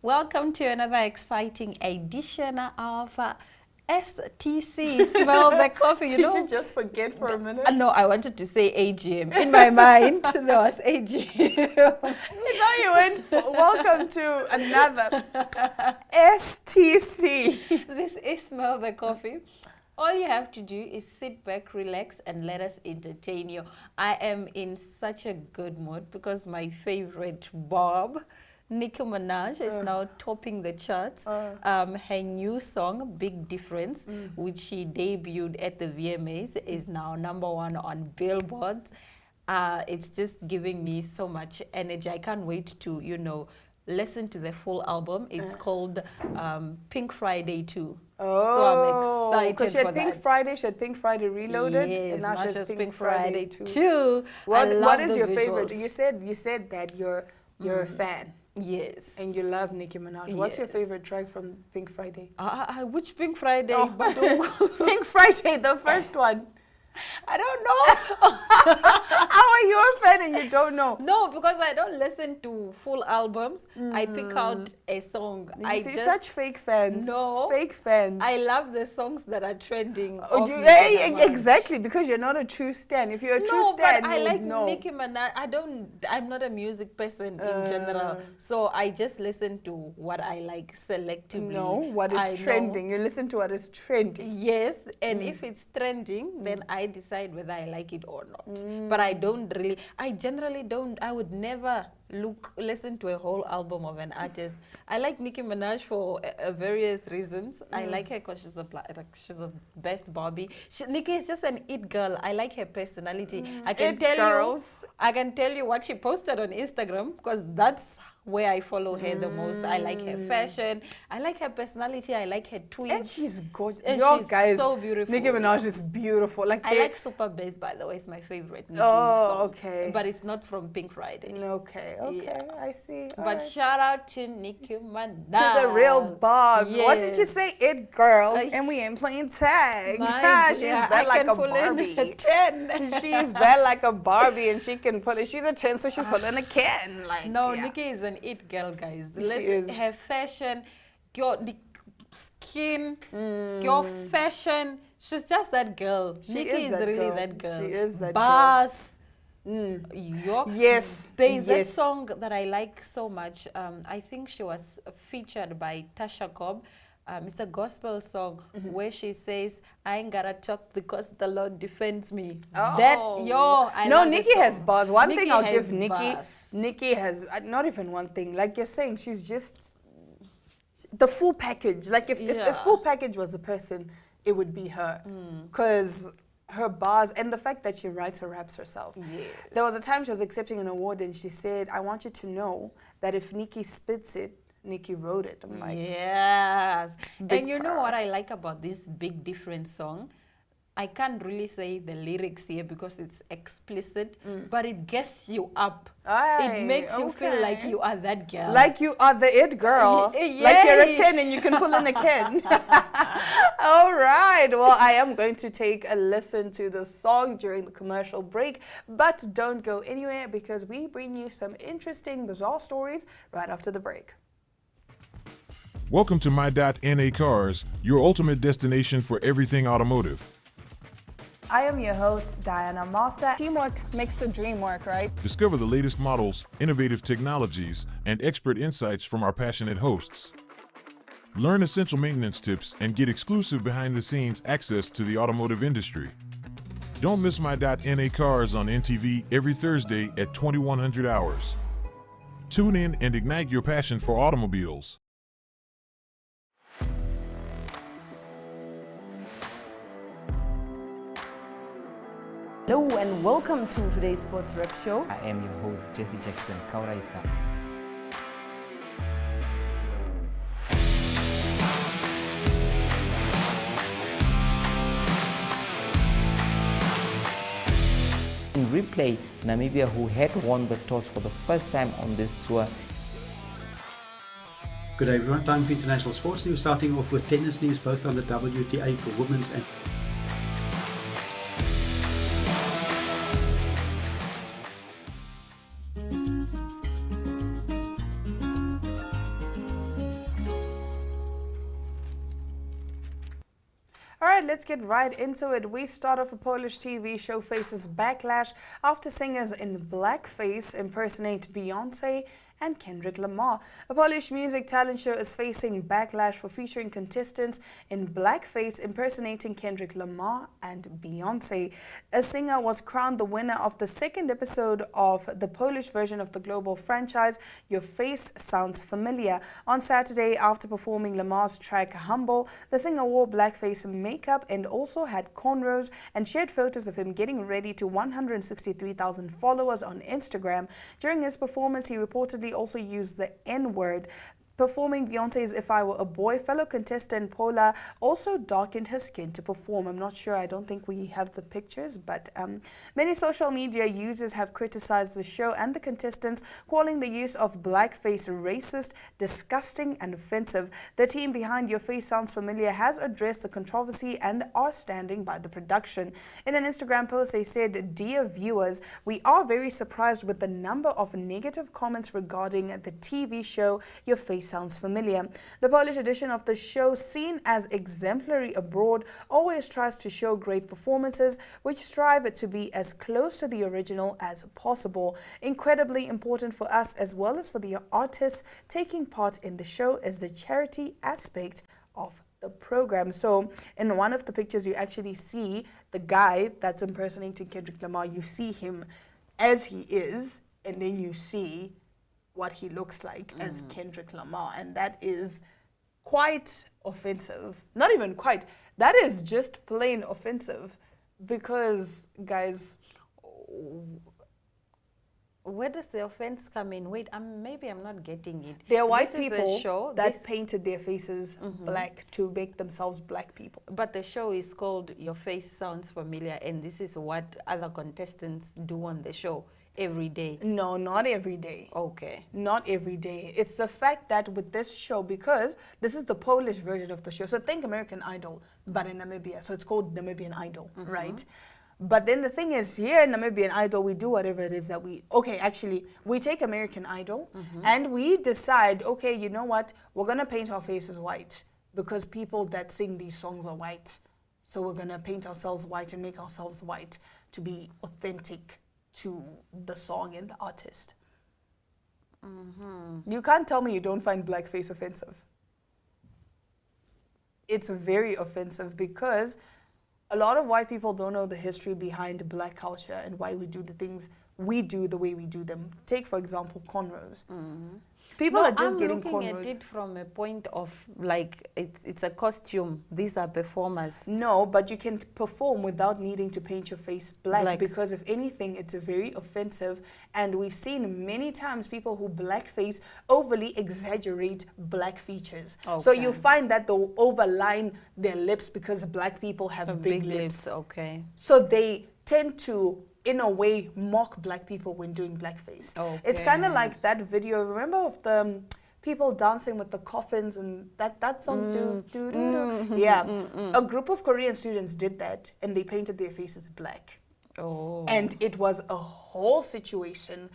Welcome to another exciting edition of STC, Smell the Coffee. Did you just forget for a minute? No, I wanted to say AGM. In my mind, there was AGM. Now you went, welcome to another STC. This is Smell the Coffee. All you have to do is sit back, relax, and let us entertain you. I am in such a good mood because my favorite Bob, Nicki Minaj, is now topping the charts. Her new song, Big Difference, which she debuted at the VMAs, is now #1 on Billboard. It's just giving me so much energy. I can't wait to, listen to the full album. It's called Pink Friday 2. So I'm excited for that. She had Pink Friday Reloaded, yes, and now she has Pink Friday 2. What is your favorite? You said that you're a fan. Yes. And you love Nicki Minaj. What's your favorite track from Pink Friday? Which Pink Friday? Pink Friday, the first one. I don't know. How are you a fan and you don't know? No, because I don't listen to full albums. I pick out a song. Such fake fans. No. Fake fans. I love the songs that are trending. Exactly, because you're not a true stan. If you're a true stan, but I like Nicki Minaj. I'm not a music person in general. So I just listen to what I like selectively. No, what is trending. You listen to what is trending. Yes, and if it's trending, then I decide whether I like it or not. But I generally don't, I would never listen to a whole album of an artist. I like Nicki Minaj for various reasons. I like her because she's a best Barbie. Nicki is just an it girl. I like her personality. I can tell you what she posted on Instagram because that's where I follow her the most. I like her fashion. I like her personality. I like her tweets. And she's gorgeous. And she's so beautiful. Nicki Minaj is beautiful. I like Super Bass, by the way. It's my favorite Nicki song. Okay. But it's not from Pink Friday. Okay, yeah. I see. But shout out to Nicki Minaj. To the real Bob. Yes. What did you say? It girls. And we ain't playing tag. She's bad like a Barbie. She's bad like a Barbie and she can pull it. She's a 10, so she's pulling a can. Nicki is an it girl, guys. Her fashion, your skin, your fashion. She's just that girl. Nicki is really that girl. She is that girl. Yes. There's that song that I like so much. I think she was featured by Tasha Cobb. It's a gospel song where she says, I ain't gotta talk because the Lord defends me. Nicki has buzz. One thing I'll give Nicki, Nicki has, not even one thing, like you're saying, she's just the full package. Like if the full package was a person, it would be her. Because her bars and the fact that she writes her raps herself. Yes. There was a time she was accepting an award and she said, I want you to know that if Nicki spits it, Nicki wrote it. I'm like, yes. And you know what I like about this Big Difference song? I can't really say the lyrics here because it's explicit, but it gets you up. It makes you feel like you are that girl. Like you are the it girl. Like you're a 10 and you can pull in a can. All right. Well, I am going to take a listen to the song during the commercial break, but don't go anywhere because we bring you some interesting, bizarre stories right after the break. Welcome to My.NA Cars, your ultimate destination for everything automotive. I am your host, Diana Master. Teamwork makes the dream work, right? Discover the latest models, innovative technologies, and expert insights from our passionate hosts. Learn essential maintenance tips and get exclusive behind-the-scenes access to the automotive industry. Don't miss My.NA Cars on NTV every Thursday at 2100 hours. Tune in and ignite your passion for automobiles. Hello and welcome to today's Sports Rep Show. I am your host, Jesse Jackson Kauraifa. replay Namibia, who had won the toss for the first time on this tour. Good day everyone, time for international sports news, starting off with tennis news, both on the WTA for women's and let's get right into it. We start off. A Polish TV show faces backlash after singers in blackface impersonate Beyonce and Kendrick Lamar. A Polish music talent show is facing backlash for featuring contestants in blackface impersonating Kendrick Lamar and Beyonce. A singer was crowned the winner of the second episode of the Polish version of the global franchise Your Face Sounds Familiar. On Saturday, after performing Lamar's track Humble, the singer wore blackface makeup and also had cornrows and shared photos of him getting ready to 163,000 followers on Instagram. During his performance, he reportedly also used the N-word. Performing Beyonce's If I Were a Boy, fellow contestant Paula also darkened her skin to perform. I'm not sure, I don't think we have the pictures, but many social media users have criticized the show and the contestants, calling the use of blackface racist, disgusting, and offensive. The team behind Your Face Sounds Familiar has addressed the controversy and are standing by the production. In an Instagram post, they said, "Dear viewers, we are very surprised with the number of negative comments regarding the TV show Your Face Sounds Familiar. The Polish edition of the show, seen as exemplary abroad, always tries to show great performances which strive to be as close to the original as possible. Incredibly important for us as well as for the artists taking part in the show is the charity aspect of the program." So in one of the pictures you actually see the guy that's impersonating Kendrick Lamar. You see him as he is, and then you see what he looks like as Kendrick Lamar, and that is quite offensive. Not even quite, that is just plain offensive, because guys, where does the offense come in? Wait, maybe I'm not getting it. There are white people that painted their faces black to make themselves black people. But the show is called Your Face Sounds Familiar, and this is what other contestants do on the show every day. No, not every day. Okay. Not every day. It's the fact that with this show, because this is the Polish version of the show, so think American Idol, but in Namibia. So it's called Namibian Idol, right? But then the thing is, here in Namibian Idol, we do whatever it is that we take American Idol and we decide, okay, you know what? We're going to paint our faces white because people that sing these songs are white. So we're going to paint ourselves white and make ourselves white to be authentic to the song and the artist. You can't tell me you don't find blackface offensive. It's very offensive because a lot of white people don't know the history behind black culture and why we do the things we do the way we do them. Take, for example, cornrows. People are just getting cornrows. I'm looking at it from a point of like it's a costume. These are performers. No, but you can perform without needing to paint your face black because if anything, it's very offensive. And we've seen many times people who blackface overly exaggerate black features. Okay. So you find that they'll overline their lips because black people have big lips. Okay. So they tend to, in a way, mock black people when doing blackface. Okay. It's kind of like that video, remember, of the people dancing with the coffins and that song, Yeah, a group of Korean students did that and they painted their faces black. Oh. And it was a whole situation.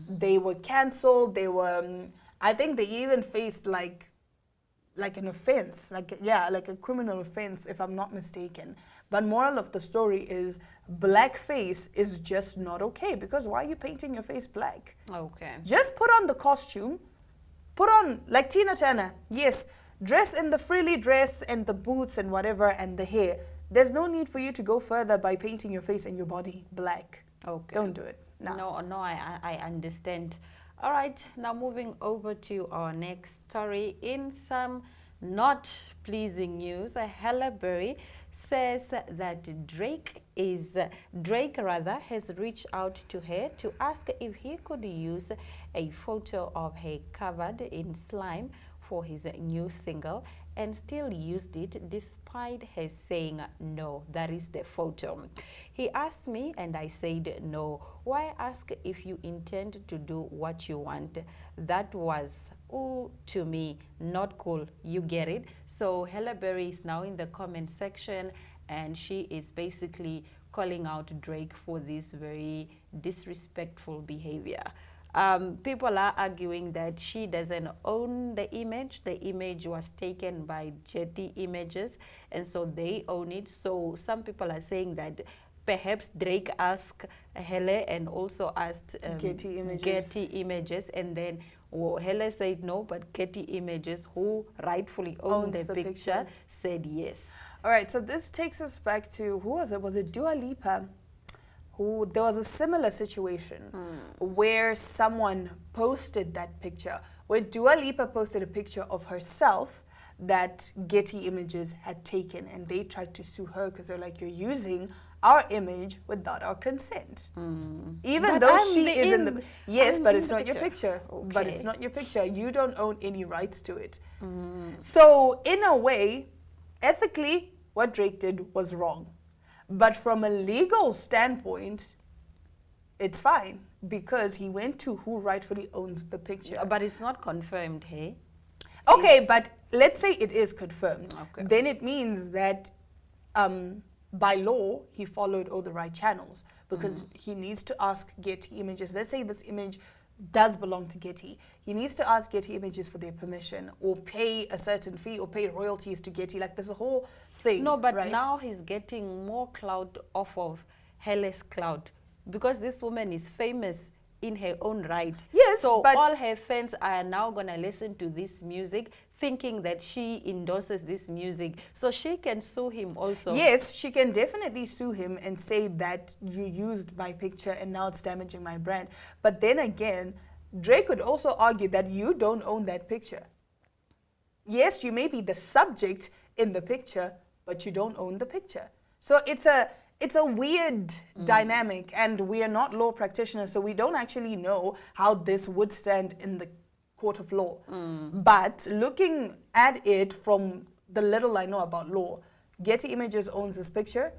They were cancelled, they were, I think they even faced like an offense, like a criminal offense, if I'm not mistaken. But moral of the story is blackface is just not okay, because why are you painting your face black? Okay. Just put on the costume, put on, like Tina Turner, yes, dress in the frilly dress and the boots and whatever and the hair. There's no need for you to go further by painting your face and your body black. Okay. Don't do it. No, I understand. All right, now moving over to our next story. In some not pleasing news. Halle Berry says that Drake has reached out to her to ask if he could use a photo of her covered in slime for his new single, and still used it despite her saying no. That is the photo. He asked me and I said no. Why ask if you intend to do what you want? That was, ooh, to me, not cool. You get it? So Halle Berry is now in the comment section, and she is basically calling out Drake for this very disrespectful behavior. People are arguing that she doesn't own the image. The image was taken by Getty Images, and so they own it. So some people are saying that perhaps Drake asked Halle and also asked Getty Images, and then Halle said no, but Getty Images, who rightfully owns the picture, said yes. All right, so this takes us back to, who was it? Was it Dua Lipa? There was a similar situation where someone posted that picture, where Dua Lipa posted a picture of herself that Getty Images had taken, and they tried to sue her because they're like, you're using our image without our consent. Even though she is in the... Yes, but it's not your picture. Okay. But it's not your picture. You don't own any rights to it. So in a way, ethically, what Drake did was wrong. But from a legal standpoint, it's fine because he went to who rightfully owns the picture. But it's not confirmed, hey? Okay, but let's say it is confirmed. Okay. Then it means that by law, he followed all the right channels because he needs to ask Getty Images. Let's say this image does belong to Getty. He needs to ask Getty Images for their permission or pay a certain fee or pay royalties to Getty. Like, there's a whole thing. No, but right? now he's getting more clout off of Halle's clout because this woman is famous in her own right. Yes, so but all her fans are now going to listen to this music thinking that she endorses this music. So she can sue him also. Yes, she can definitely sue him and say that you used my picture and now it's damaging my brand. But then again, Drake could also argue that you don't own that picture. Yes, you may be the subject in the picture, but you don't own the picture. So it's a weird dynamic, and we are not law practitioners, so we don't actually know how this would stand in the court of law. But looking at it from the little I know about law, Getty Images owns this picture.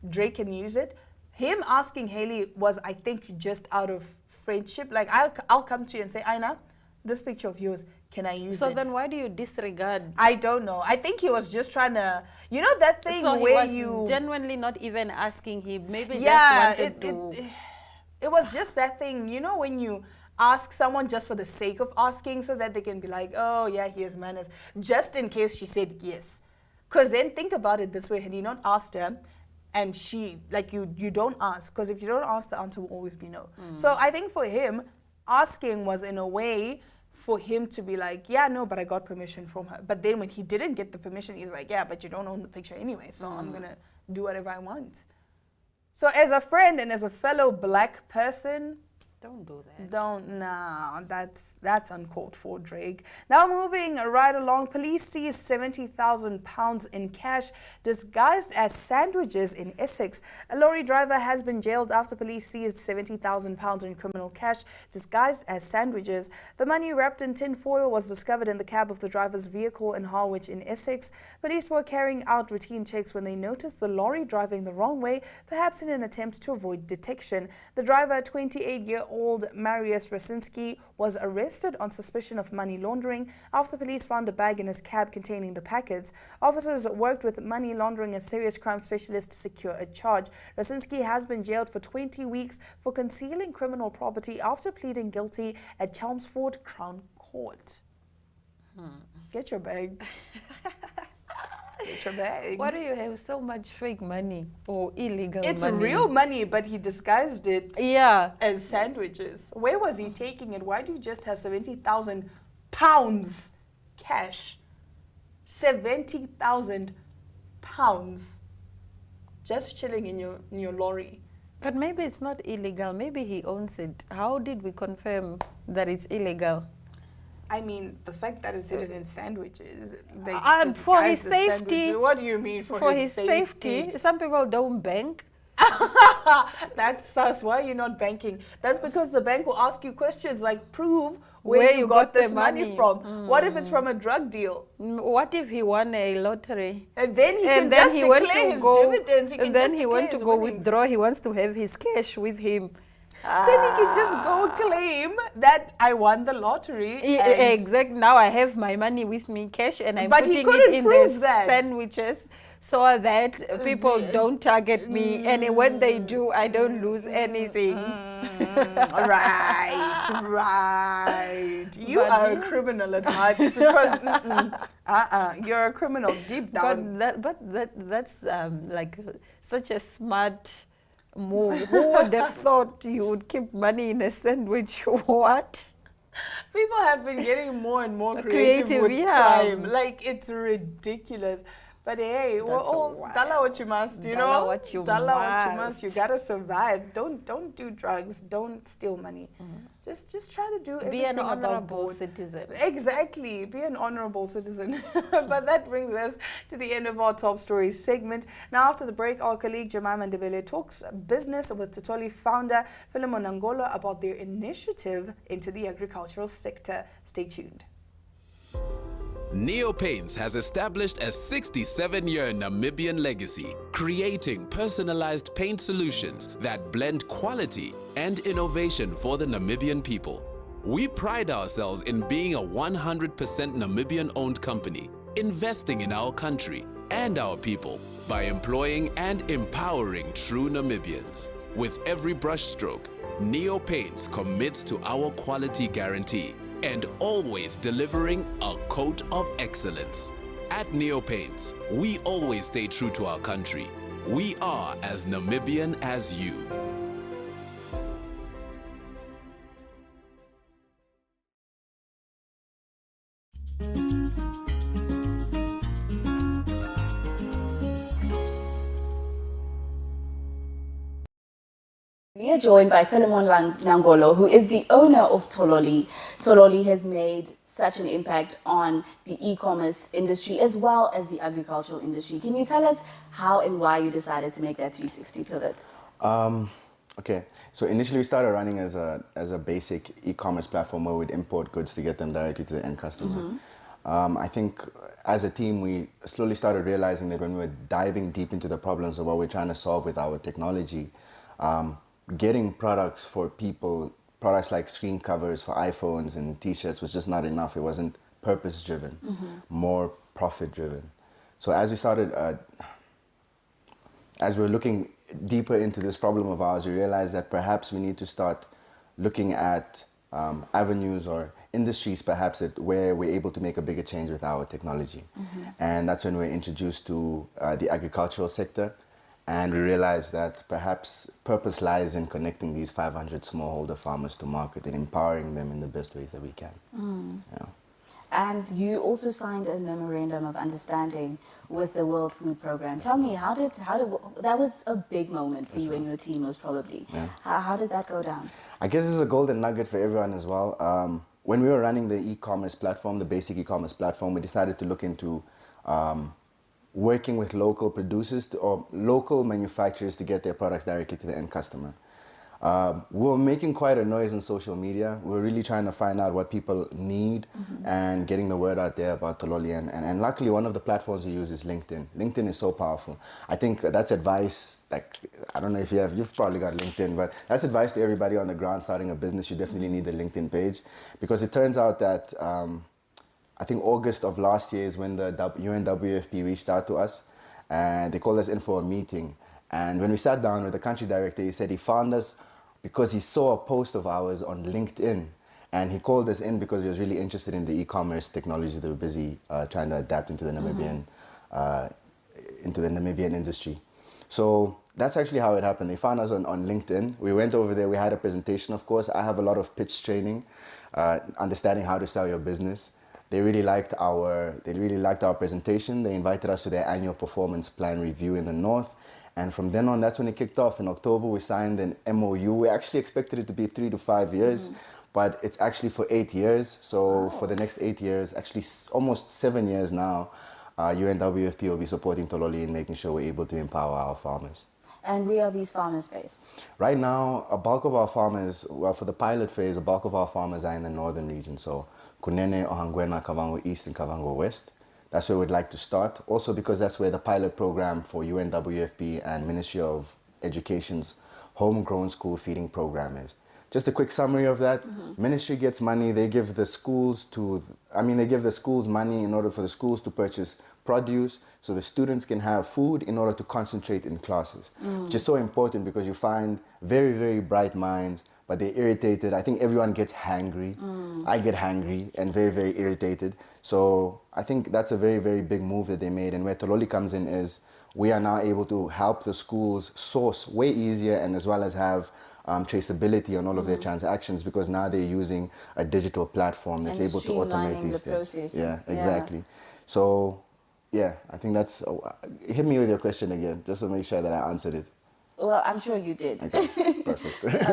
Drake can use it. Him asking Hailey was, I think, just out of friendship. Like, I'll come to you and say, Aina, this picture of yours, can I use it? So then why do you disregard? I don't know. I think he was just trying to, you know, that thing where he was genuinely not even asking him. Maybe yeah, just wanted to... It was just that thing, you know, when you ask someone just for the sake of asking so that they can be like, oh, yeah, he has manners, just in case she said yes. Because then think about it this way, had he not asked her, and she, like, you don't ask, because if you don't ask, the answer will always be no. So I think for him, asking was in a way for him to be like, yeah, no, but I got permission from her. But then when he didn't get the permission, he's like, yeah, but you don't own the picture anyway, so I'm going to do whatever I want. So as a friend and as a fellow black person, don't do that. No, that's uncalled for, Drake. Now moving right along, police seize £70,000 in cash disguised as sandwiches in Essex. A lorry driver has been jailed after police seized £70,000 in criminal cash disguised as sandwiches. The money wrapped in tin foil was discovered in the cab of the driver's vehicle in Harwich in Essex. Police were carrying out routine checks when they noticed the lorry driving the wrong way, perhaps in an attempt to avoid detection. The driver, 28-year-old Mariusz Rasinski, was arrested on suspicion of money laundering after police found a bag in his cab containing the packets. Officers worked with money laundering and serious crime specialists to secure a charge. Rasinski has been jailed for 20 weeks for concealing criminal property after pleading guilty at Chelmsford Crown Court. Get your bag. Get your bag. Why do you have so much fake money or illegal money? It's real money, but he disguised it as sandwiches. Where was he taking it? Why do you just have £70,000 cash? £70,000 just chilling in your lorry. But maybe it's not illegal. Maybe he owns it. How did we confirm that it's illegal? I mean, the fact that it's hidden in sandwiches. And for his safety. What do you mean for his safety? Some people don't bank. That's sus. Why are you not banking? That's because the bank will ask you questions like, prove where you got this money from. What if it's from a drug deal? What if he won a lottery? And then he can just declare his dividends. And then he went to go withdraw. He wants to have his cash with him. Then he can just go claim that I won the lottery. Exactly. Now I have my money with me, cash, and I'm putting it in the sandwiches so that people don't target me. And when they do, I don't lose anything. Right. You are a criminal at heart because you're a criminal deep down. That's like such a smart move. Who would have thought you would keep money in a sandwich? What? People have been getting more and more creative with crime. Like, it's ridiculous. But hey, we're all dala what you must, you know? Dala what you must. You gotta survive. Don't do drugs. Don't steal money. Just try to do everything. Be an honorable citizen. Exactly. Be an honorable citizen. But that brings us to the end of our Top Stories segment. Now, after the break, our colleague Jemima Ndebele talks business with Totoli founder Philemon Nangola about their initiative into the agricultural sector. Stay tuned. Neo Paints has established a 67-year Namibian legacy, creating personalized paint solutions that blend quality and innovation for the Namibian people. We pride ourselves in being a 100% Namibian-owned company, investing in our country and our people by employing and empowering true Namibians. With every brushstroke, Neo Paints commits to our quality guarantee and always delivering a coat of excellence. At Neo Paints, we always stay true to our country. We are as Namibian as you. We are joined by Philemon Nangolo, who is the owner of Tololi. Tololi has made such an impact on the e-commerce industry as well as the agricultural industry. Can you tell us how and why you decided to make that 360 pivot? Okay, so initially we started running as a basic e-commerce platform where we'd import goods to get them directly to the end customer. I think as a team, we slowly started realizing that when we were diving deep into the problems of what we're trying to solve with our technology, getting products for people, products like screen covers for iPhones and t-shirts was just not enough. It wasn't purpose-driven, more profit-driven. So as we started, as we were looking deeper into this problem of ours, we realized that perhaps we need to start looking at avenues or industries perhaps where we're able to make a bigger change with our technology. And that's when we were introduced to the agricultural sector. And we realized that perhaps purpose lies in connecting these 500 smallholder farmers to market and empowering them in the best ways that we can. Yeah. And you also signed a memorandum of understanding with the World Food Programme. Tell me, how did that was a big moment for you and your team, most probably. Yeah. How did that go down? I guess this is a golden nugget for everyone as well. When we were running the e-commerce platform, the basic e-commerce platform, we decided to look into working with local producers or local manufacturers to get their products directly to the end customer. We were making quite a noise on social media. We were really trying to find out what people need and getting the word out there about Tololi. And luckily, one of the platforms we use is LinkedIn. LinkedIn is so powerful. I think that's advice, like, I don't know if you've probably got LinkedIn, but that's advice to everybody on the ground starting a business. You definitely need a LinkedIn page, because it turns out that I think August of last year is when the UNWFP reached out to us and they called us in for a meeting. And when we sat down with the country director, he said he found us because he saw a post of ours on LinkedIn. And he called us in because he was really interested in the e-commerce technology that we're busy trying to adapt into the Namibian, industry. So that's actually how it happened. They found us on LinkedIn. We went over there. We had a presentation, of course. I have a lot of pitch training, understanding how to sell your business. They really liked our presentation. They invited us to their annual performance plan review in the North. And from then on, that's when it kicked off. In October, we signed an MOU. We actually expected it to be 3 to 5 years, but it's actually for 8 years. So for the next 8 years, actually almost 7 years now, UNWFP will be supporting Tololi in making sure we're able to empower our farmers. And where are these farmers based? Right now, a bulk of our farmers, well, for the pilot phase, a bulk of our farmers are in the northern region. So Kunene, Ohangwena, Kavango East, and Kavango West. That's where we'd like to start. Also because that's where the pilot program for UNWFP and Ministry of Education's homegrown school feeding program is. Just a quick summary of that. Ministry gets money. They give the schools they give the schools money in order for the schools to purchase produce so the students can have food in order to concentrate in classes. Which is so important because you find very, very bright minds, but they're irritated. I think everyone gets hangry. I get hangry and very, very irritated. So I think that's a very, very big move that they made. And where Tololi comes in is we are now able to help the schools source way easier and as well as have traceability on all of their transactions because now they're using a digital platform that's able to automate these things. Yeah, exactly. So, yeah, I think that's... hit me with your question again, just to make sure that I answered it. Well, I'm sure you did. Okay, perfect.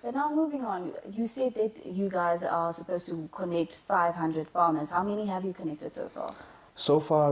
But now moving on, you said that you guys are supposed to connect 500 farmers. How many have you connected so far? So far,